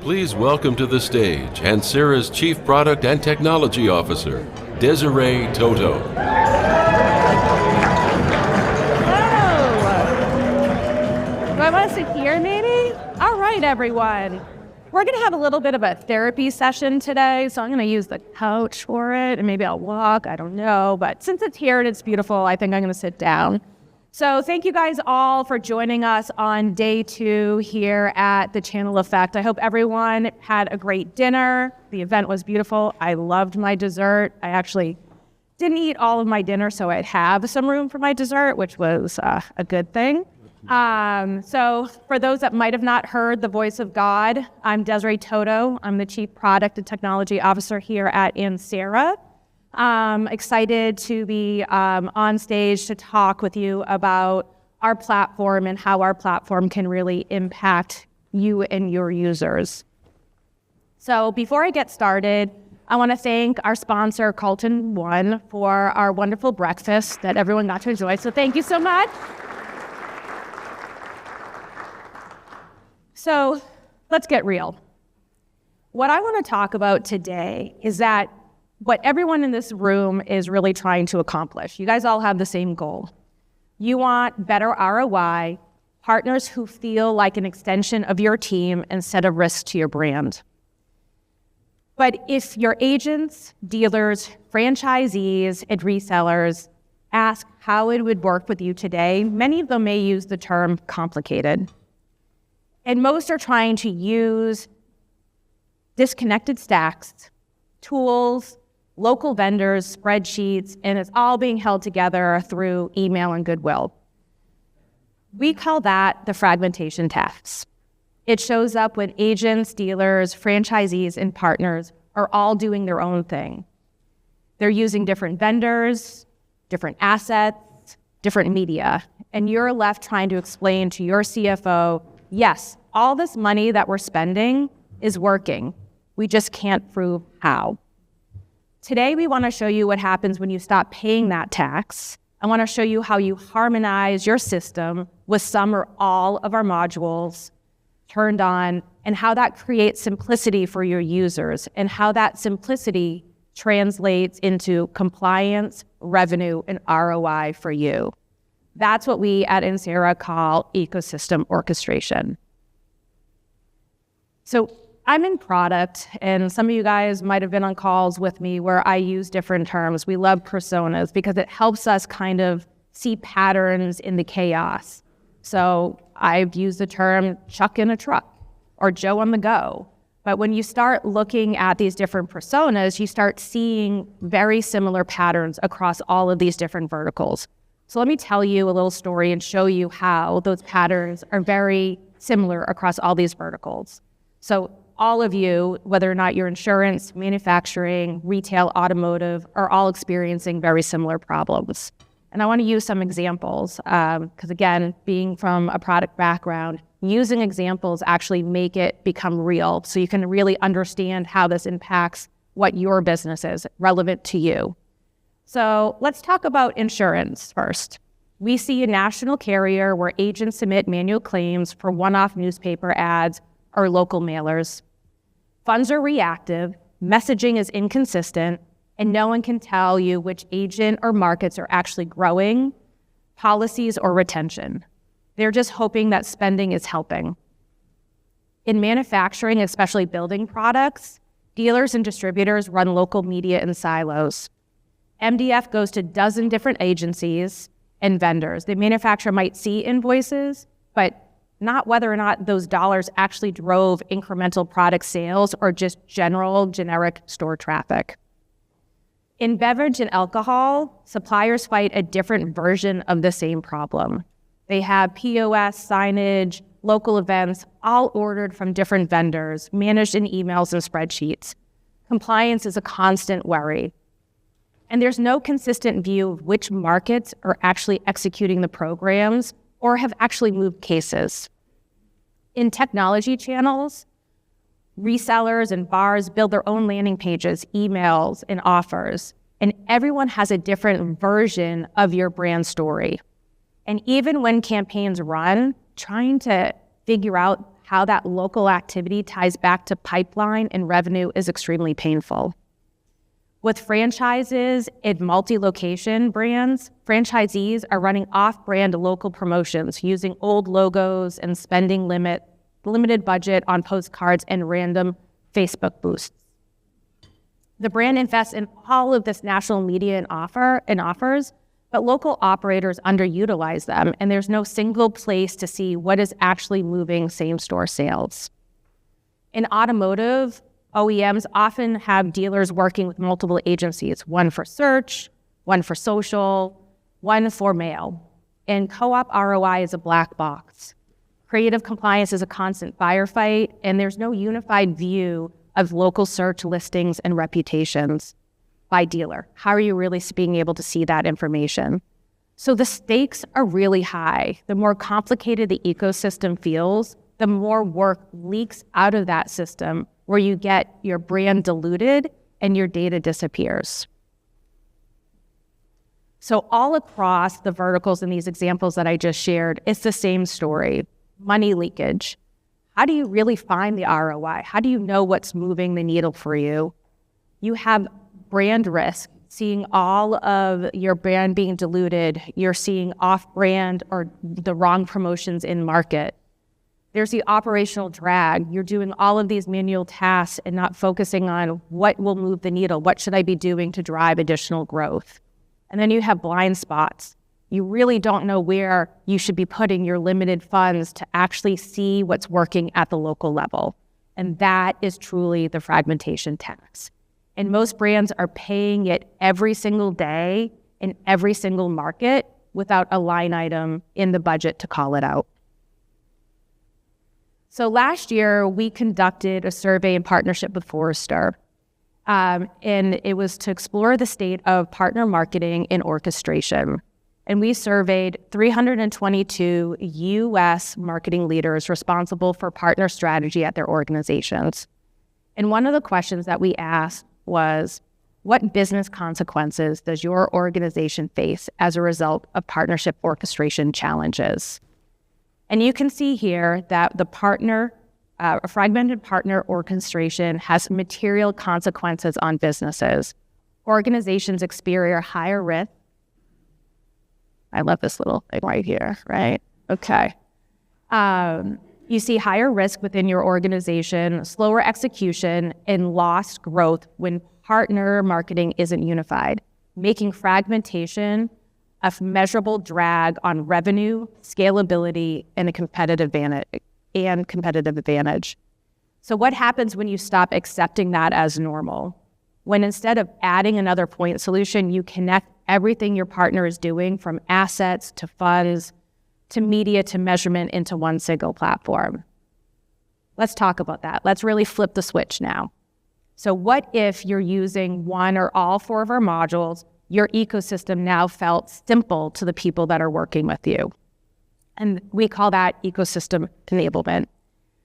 Please welcome to the stage Ansira's Chief Product and Technology Officer, Desiree Toto. Do I want to sit here, maybe? All right, everyone. We're going to have a little bit of a therapy session today, so I'm going to use the couch for it, and maybe I'll walk, I don't know. But since it's here and it's beautiful, I think I'm going to sit down. So thank you guys all for joining us on day 2 here at the Channel Effect. I hope everyone had a great dinner. The event was beautiful. I loved my dessert. I actually didn't eat all of my dinner, so I'd have some room for my dessert, which was a good thing. So for those that might have not heard the voice of God, I'm Desiree Toto. I'm the Chief Product and Technology Officer here at Ansira. Excited to be on stage to talk with you about our platform and how our platform can really impact you and your users. So before I get started, I want to thank our sponsor, Carlton One, for our wonderful breakfast that everyone got to enjoy. So thank you so much. So let's get real. What I want to talk about today is that what everyone in this room is really trying to accomplish. You guys all have the same goal. You want better ROI, partners who feel like an extension of your team instead of risk to your brand. But if your agents, dealers, franchisees, and resellers ask how it would work with you today, many of them may use the term complicated. And most are trying to use disconnected stacks, tools, local vendors, spreadsheets, and it's all being held together through email and goodwill. We call that the fragmentation tax. It shows up when agents, dealers, franchisees, and partners are all doing their own thing. They're using different vendors, different assets, different media, and you're left trying to explain to your CFO, yes, all this money that we're spending is working. We just can't prove how. Today, we want to show you what happens when you stop paying that tax. I want to show you how you harmonize your system with some or all of our modules turned on, and how that creates simplicity for your users, and how that simplicity translates into compliance, revenue, and ROI for you. That's what we at Ansira call ecosystem orchestration. So I'm in product, and some of you guys might have been on calls with me where I use different terms. We love personas because it helps us kind of see patterns in the chaos. So I've used the term Chuck in a truck or Joe on the go. But when you start looking at these different personas, you start seeing very similar patterns across all of these different verticals. So let me tell you a little story and show you how those patterns are very similar across all these verticals. So all of you, whether or not you're insurance, manufacturing, retail, automotive, are all experiencing very similar problems. And I want to use some examples because, again, being from a product background, using examples actually make it become real so you can really understand how this impacts what your business is relevant to you. So let's talk about insurance first. We see a national carrier where agents submit manual claims for one-off newspaper ads or local mailers. Funds are reactive, messaging is inconsistent, and no one can tell you which agent or markets are actually growing, policies, or retention. They're just hoping that spending is helping. In manufacturing, especially building products, dealers and distributors run local media in silos. MDF goes to a dozen different agencies and vendors. The manufacturer might see invoices, but not whether or not those dollars actually drove incremental product sales or just general generic store traffic. In beverage and alcohol, suppliers fight a different version of the same problem. They have POS, signage, local events, all ordered from different vendors, managed in emails and spreadsheets. Compliance is a constant worry. And there's no consistent view of which markets are actually executing the programs or have actually moved cases. In technology channels, resellers and VARs build their own landing pages, emails, and offers, and everyone has a different version of your brand story. And even when campaigns run, trying to figure out how that local activity ties back to pipeline and revenue is extremely painful. With franchises and multi-location brands, franchisees are running off-brand local promotions using old logos and spending limited budget on postcards and random Facebook boosts. The brand invests in all of this national media and offers, but local operators underutilize them, and there's no single place to see what is actually moving same-store sales. In automotive, OEMs often have dealers working with multiple agencies, one for search, one for social, one for mail. And co-op ROI is a black box. Creative compliance is a constant firefight, and there's no unified view of local search listings and reputations by dealer. How are you really being able to see that information? So the stakes are really high. The more complicated the ecosystem feels, the more work leaks out of that system, where you get your brand diluted and your data disappears. So all across the verticals in these examples that I just shared, it's the same story: money leakage. How do you really find the ROI? How do you know what's moving the needle for you? You have brand risk, seeing all of your brand being diluted. You're seeing off-brand or the wrong promotions in market. There's the operational drag. You're doing all of these manual tasks and not focusing on what will move the needle. What should I be doing to drive additional growth? And then you have blind spots. You really don't know where you should be putting your limited funds to actually see what's working at the local level. And that is truly the fragmentation tax. And most brands are paying it every single day in every single market without a line item in the budget to call it out. So last year, we conducted a survey in partnership with Forrester, and it was to explore the state of partner marketing in orchestration. And we surveyed 322 U.S. marketing leaders responsible for partner strategy at their organizations. And one of the questions that we asked was, what business consequences does your organization face as a result of partnership orchestration challenges? And you can see here that the fragmented partner orchestration has material consequences on businesses. Organizations experience higher risk. I love this little thing right here, right? Okay. You see higher risk within your organization, slower execution, and lost growth when partner marketing isn't unified, making fragmentation a measurable drag on revenue, scalability, and competitive advantage. So what happens when you stop accepting that as normal? When instead of adding another point solution, you connect everything your partner is doing, from assets to funds to media to measurement, into one single platform. Let's talk about that. Let's really flip the switch now. So what if you're using one or all four of our modules? Your ecosystem now felt simple to the people that are working with you. And we call that ecosystem enablement.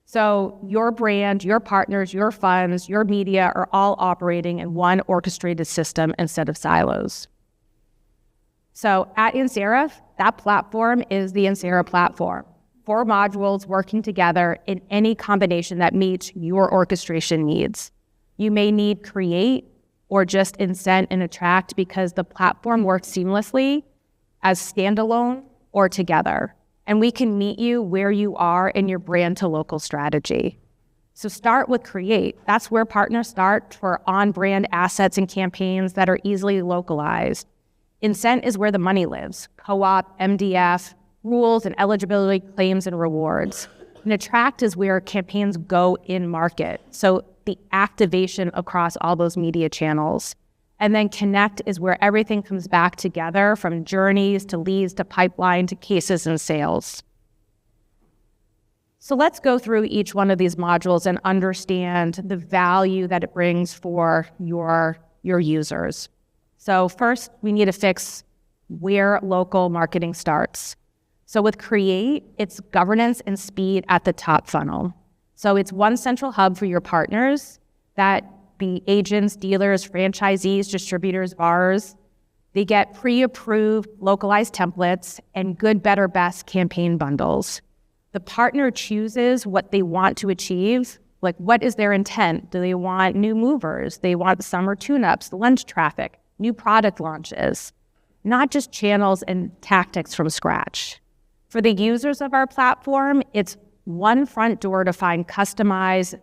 So your brand, your partners, your funds, your media are all operating in one orchestrated system instead of silos. So at Ansira, that platform is the Ansira platform. 4 modules working together in any combination that meets your orchestration needs. You may need Create or just Incent and Attract because the platform works seamlessly as standalone or together. And we can meet you where you are in your brand to local strategy. So start with Create. That's where partners start for on-brand assets and campaigns that are easily localized. Incent is where the money lives: co-op, MDF, rules and eligibility, claims and rewards. And Attract is where campaigns go in market. So the activation across all those media channels. And then Connect is where everything comes back together, from journeys to leads to pipeline to cases and sales. So let's go through each one of these modules and understand the value that it brings for your users. So first, we need to fix where local marketing starts. So with Create, it's governance and speed at the top funnel. So it's one central hub for your partners, that be agents, dealers, franchisees, distributors, VARs. They get pre-approved localized templates and good, better, best campaign bundles. The partner chooses what they want to achieve. Like, what is their intent? Do they want new movers? They want summer tune-ups, lunch traffic, new product launches, not just channels and tactics from scratch. For the users of our platform, it's one front door to find customize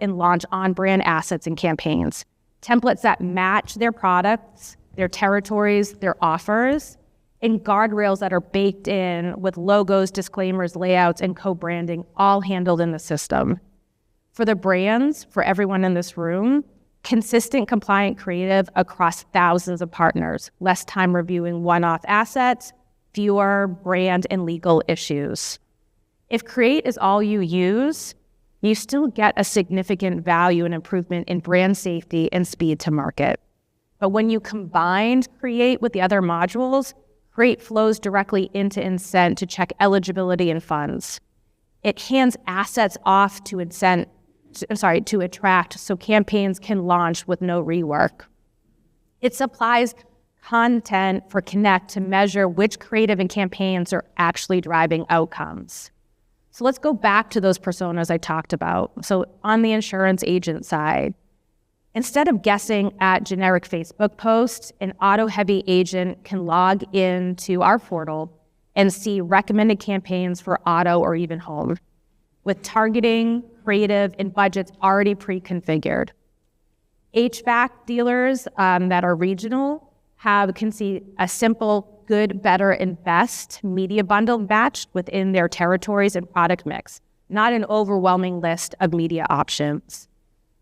and launch on-brand assets and campaigns, templates that match their products, their territories, their offers, and guardrails that are baked in with logos, disclaimers, layouts, and co-branding, all handled in the system. For the brands, for everyone in this room, consistent compliant creative across thousands of partners, less time reviewing one-off assets, fewer brand and legal issues. If Create is all you use, you still get a significant value and improvement in brand safety and speed to market. But when you combine Create with the other modules, Create flows directly into Incent to check eligibility and funds. It hands assets off to attract so campaigns can launch with no rework. It supplies content for Connect to measure which creative and campaigns are actually driving outcomes. So let's go back to those personas I talked about. So on the insurance agent side, instead of guessing at generic Facebook posts, an auto-heavy agent can log into our portal and see recommended campaigns for auto or even home, with targeting, creative, and budgets already pre-configured. HVAC dealers that are regional can see a simple good, better, and best media bundle matched within their territories and product mix, not an overwhelming list of media options.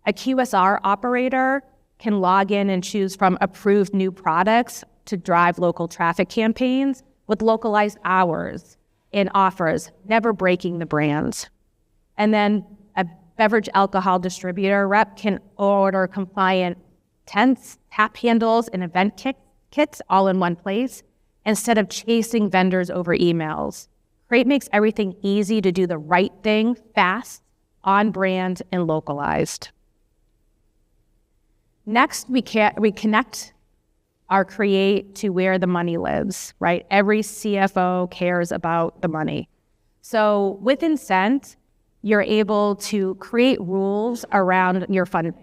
A QSR operator can log in and choose from approved new products to drive local traffic campaigns with localized hours and offers, never breaking the brand. And then a beverage alcohol distributor rep can order compliant tents, tap handles, and event kits all in one place instead of chasing vendors over emails. Create makes everything easy to do the right thing, fast, on brand, and localized. Next, we connect our Create to where the money lives, right? Every CFO cares about the money. So with Incent, you're able to create rules around your funding.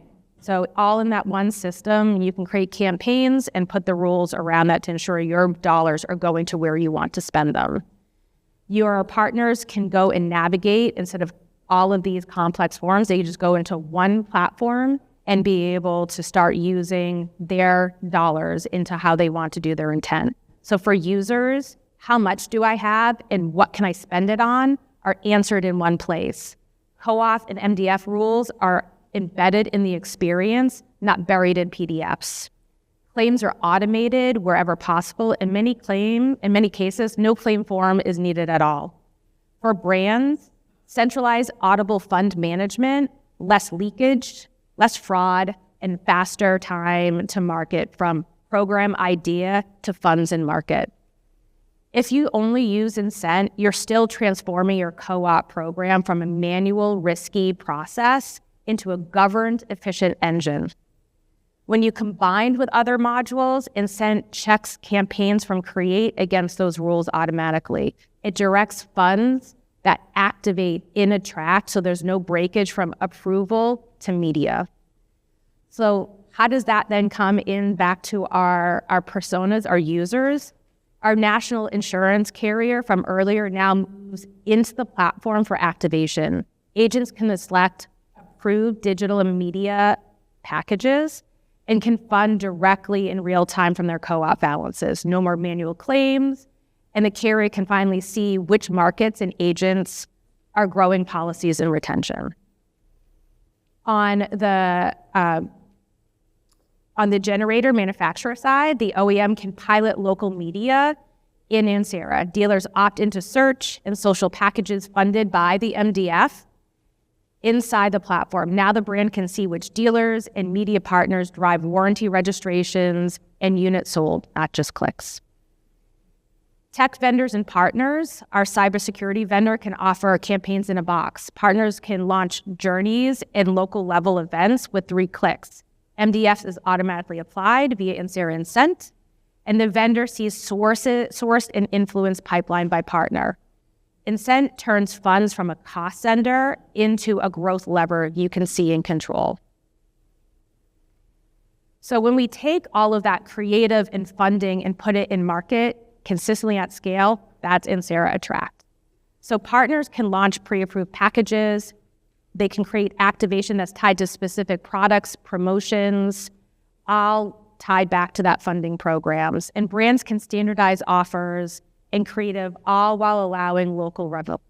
So all in that one system, you can create campaigns and put the rules around that to ensure your dollars are going to where you want to spend them. Your partners can go and navigate instead of all of these complex forms. They just go into one platform and be able to start using their dollars into how they want to do their intent. So for users, how much do I have and what can I spend it on are answered in one place. Co-op and MDF rules are embedded in the experience, not buried in PDFs. Claims are automated wherever possible. In many cases, no claim form is needed at all. For brands, centralized audible fund management, less leakage, less fraud, and faster time to market from program idea to funds in market. If you only use Incent, you're still transforming your co-op program from a manual, risky process into a governed, efficient engine. When you combine with other modules, Incent checks campaigns from Create against those rules automatically. It directs funds that activate in a track, so there's no breakage from approval to media. So how does that then come in back to our personas, our users? Our national insurance carrier from earlier now moves into the platform for activation. Agents can select approved digital and media packages and can fund directly in real time from their co-op balances. No more manual claims, and the carrier can finally see which markets and agents are growing policies and retention. On the generator manufacturer side, the OEM can pilot local media in Ansira. Dealers opt into search and social packages funded by the MDF inside the platform. Now the brand can see which dealers and media partners drive warranty registrations and units sold, not just clicks. Tech vendors and partners, our cybersecurity vendor can offer campaigns in a box. Partners can launch journeys and local level events with 3 clicks. MDF is automatically applied via Ansira Incent, and the vendor sees sourced and influenced pipeline by partner. Incent turns funds from a cost center into a growth lever you can see and control. So when we take all of that creative and funding and put it in market consistently at scale, that's Ansira Attract. So partners can launch pre-approved packages. They can create activation that's tied to specific products, promotions, all tied back to that funding programs. And brands can standardize offers and creative, all while allowing local relevance.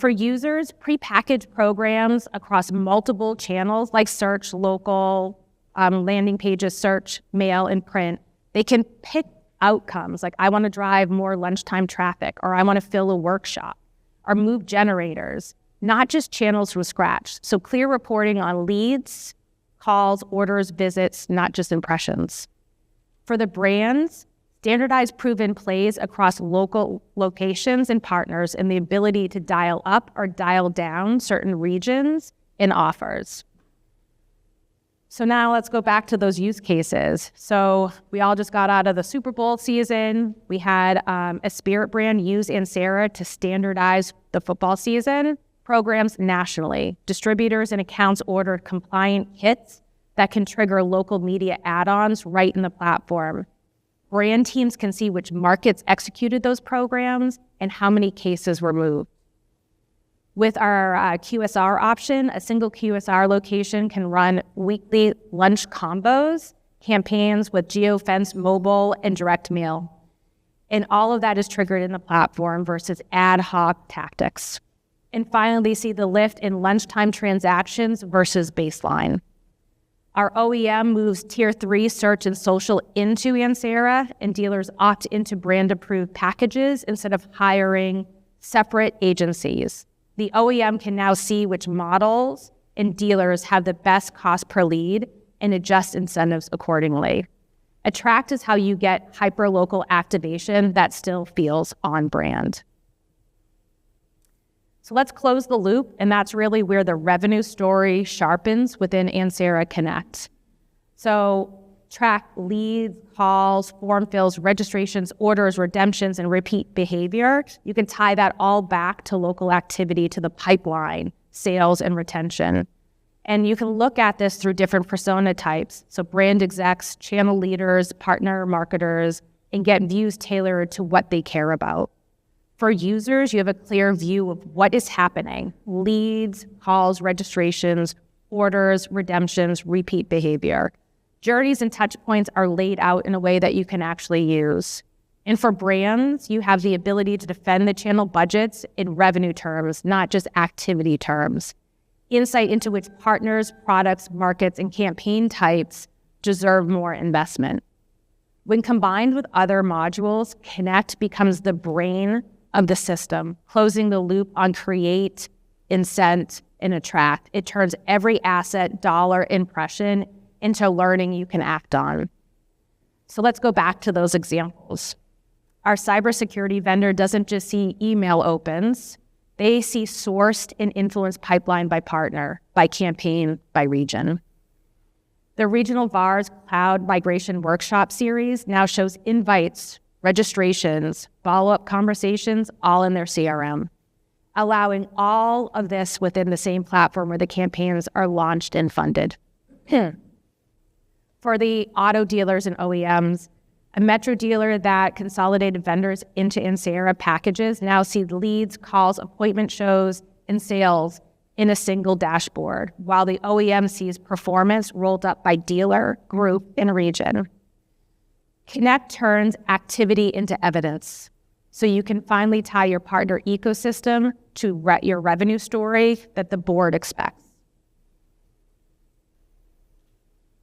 For users, prepackaged programs across multiple channels like search, local, landing pages, search, mail, and print, they can pick outcomes like I want to drive more lunchtime traffic, or I want to fill a workshop, or move generators, not just channels from scratch. So clear reporting on leads, calls, orders, visits, not just impressions. For the brands, standardized proven plays across local locations and partners, and the ability to dial up or dial down certain regions and offers. So now let's go back to those use cases. So we all just got out of the Super Bowl season. We had a spirit brand use Ansira to standardize the football season programs nationally. Distributors and accounts ordered compliant kits that can trigger local media add-ons right in the platform. Brand teams can see which markets executed those programs and how many cases were moved. With our QSR option, a single QSR location can run weekly lunch combos, campaigns with geofence, mobile, and direct mail. And all of that is triggered in the platform versus ad hoc tactics. And finally, see the lift in lunchtime transactions versus baseline. Our OEM moves Tier 3 search and social into Ansira, and dealers opt into brand-approved packages instead of hiring separate agencies. The OEM can now see which models and dealers have the best cost per lead and adjust incentives accordingly. Attract is how you get hyper-local activation that still feels on brand. So let's close the loop, and that's really where the revenue story sharpens within Ansira Connect. So track leads, calls, form fills, registrations, orders, redemptions, and repeat behavior. You can tie that all back to local activity, to the pipeline, sales, and retention. And you can look at this through different persona types. So brand execs, channel leaders, partner marketers, and get views tailored to what they care about. For users, you have a clear view of what is happening: leads, calls, registrations, orders, redemptions, repeat behavior. Journeys and touch points are laid out in a way that you can actually use. And for brands, you have the ability to defend the channel budgets in revenue terms, not just activity terms. Insight into which partners, products, markets, and campaign types deserve more investment. When combined with other modules, Connect becomes the brain of the system, closing the loop on create, incent, and attract. It turns every asset, dollar, impression into learning you can act on. So let's go back to those examples. Our cybersecurity vendor doesn't just see email opens, they see sourced and influenced pipeline by partner, by campaign, by region. The Regional VAR's Cloud Migration Workshop series now shows invites, registrations, follow-up conversations, all in their CRM, allowing all of this within the same platform where the campaigns are launched and funded. For the auto dealers and OEMs, a metro dealer that consolidated vendors into Ansira packages now sees leads, calls, appointment shows, and sales in a single dashboard, while the OEM sees performance rolled up by dealer, group, and region. Connect turns activity into evidence, so you can finally tie your partner ecosystem to your revenue story that the board expects.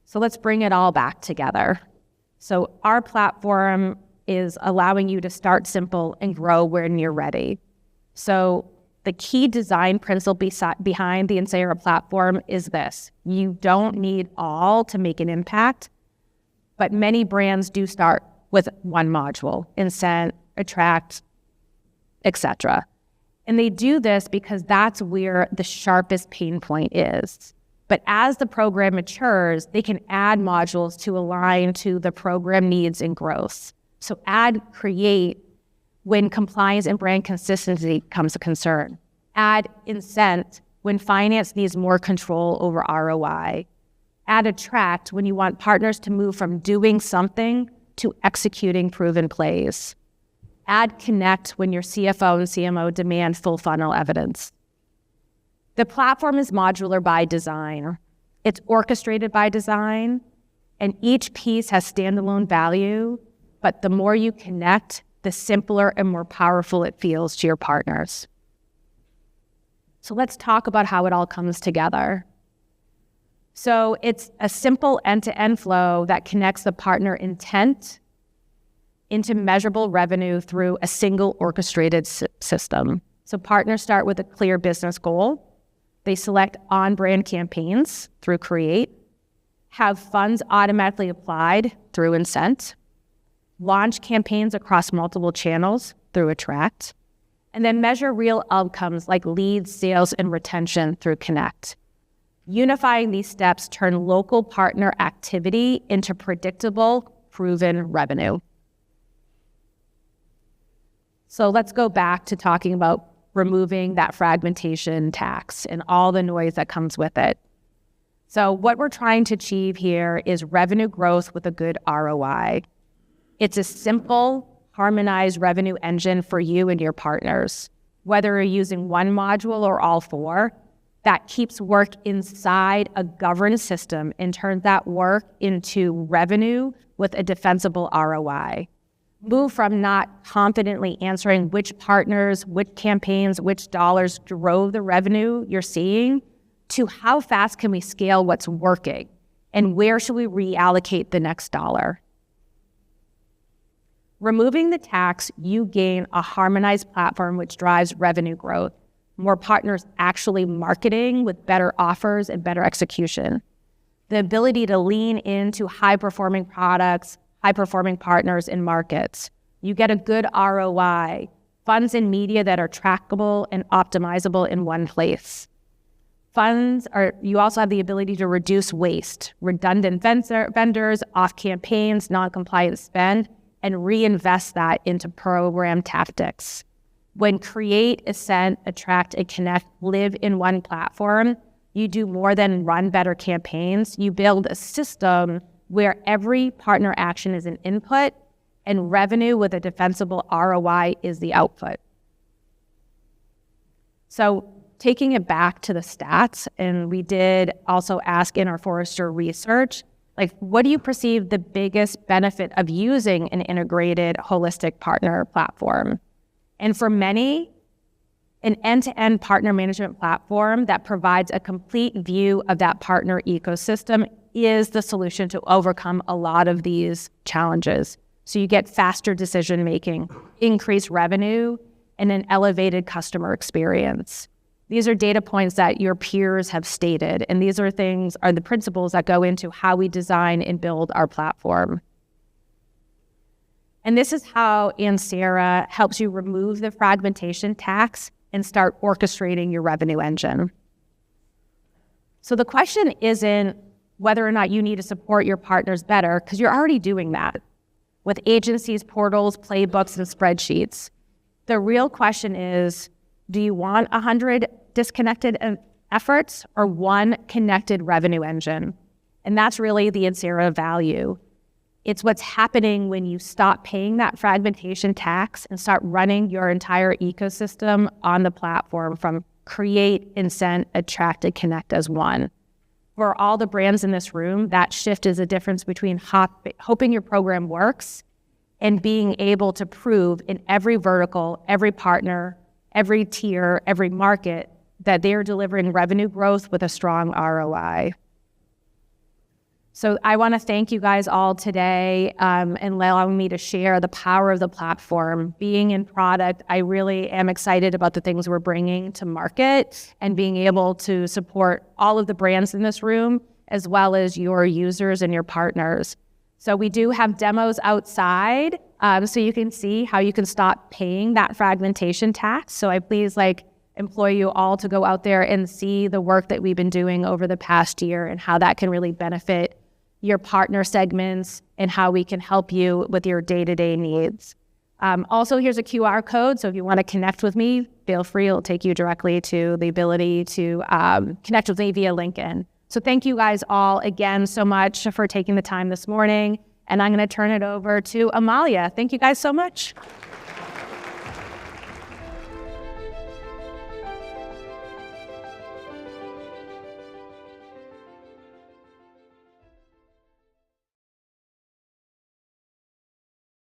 So let's bring it all back together. So our platform is allowing you to start simple and grow when you're ready. So the key design principle behind the Ansira platform is this: you don't need all to make an impact, but many brands do start with one module: Incent, Attract, etc. And they do this because that's where the sharpest pain point is. But as the program matures, they can add modules to align to the program needs and growth. So add create when compliance and brand consistency becomes a concern. Add Incent when finance needs more control over ROI. Add Attract when you want partners to move from doing something to executing proven plays. Add Connect when your CFO and CMO demand full funnel evidence. The platform is modular by design. It's orchestrated by design, and each piece has standalone value, but the more you connect, the simpler and more powerful it feels to your partners. So let's talk about how it all comes together. So it's a simple end-to-end flow that connects the partner intent into measurable revenue through a single orchestrated system. So partners start with a clear business goal. They select on-brand campaigns through Create, have funds automatically applied through Incent, launch campaigns across multiple channels through Attract, and then measure real outcomes like leads, sales, and retention through Connect. Unifying these steps turn local partner activity into predictable, proven revenue. So let's go back to talking about removing that fragmentation tax and all the noise that comes with it. So what we're trying to achieve here is revenue growth with a good ROI. It's a simple, harmonized revenue engine for you and your partners. Whether you're using one module or all four, that keeps work inside a governed system and turns that work into revenue with a defensible ROI. Move from not confidently answering which partners, which campaigns, which dollars drove the revenue you're seeing to how fast can we scale what's working and where should we reallocate the next dollar. Removing the tax, you gain a harmonized platform which drives revenue growth, more partners actually marketing with better offers and better execution, the ability to lean into high-performing products, high-performing partners and markets. You get a good ROI, funds in media that are trackable and optimizable in one place. You also have the ability to reduce waste, redundant vendors, off campaigns, non-compliant spend, and reinvest that into program tactics. When Create, Incent, Attract, and Connect live in one platform, you do more than run better campaigns. You build a system where every partner action is an input and revenue with a defensible ROI is the output. So taking it back to the stats, and we did also ask in our Forrester research, what do you perceive the biggest benefit of using an integrated holistic partner platform? And for many, an end-to-end partner management platform that provides a complete view of that partner ecosystem is the solution to overcome a lot of these challenges. So you get faster decision-making, increased revenue, and an elevated customer experience. These are data points that your peers have stated, and these are the principles that go into how we design and build our platform. And this is how Ansira helps you remove the fragmentation tax and start orchestrating your revenue engine. So the question isn't whether or not you need to support your partners better, because you're already doing that with agencies, portals, playbooks, and spreadsheets. The real question is, do you want 100 disconnected efforts or one connected revenue engine? And that's really the Ansira value. It's what's happening when you stop paying that fragmentation tax and start running your entire ecosystem on the platform from Create, Incent, Attract, and Connect as one. For all the brands in this room, that shift is a difference between hoping your program works and being able to prove in every vertical, every partner, every tier, every market, that they're delivering revenue growth with a strong ROI. So I want to thank you guys all today and allowing me to share the power of the platform. Being in product, I really am excited about the things we're bringing to market and being able to support all of the brands in this room, as well as your users and your partners. So we do have demos outside, so you can see how you can stop paying that fragmentation tax. So I please employ you all to go out there and see the work that we've been doing over the past year and how that can really benefit your partner segments and how we can help you with your day-to-day needs. Also, here's a QR code. So if you want to connect with me, feel free. It'll take you directly to the ability to connect with me via LinkedIn. So thank you guys all again so much for taking the time this morning. And I'm going to turn it over to Amalia. Thank you guys so much.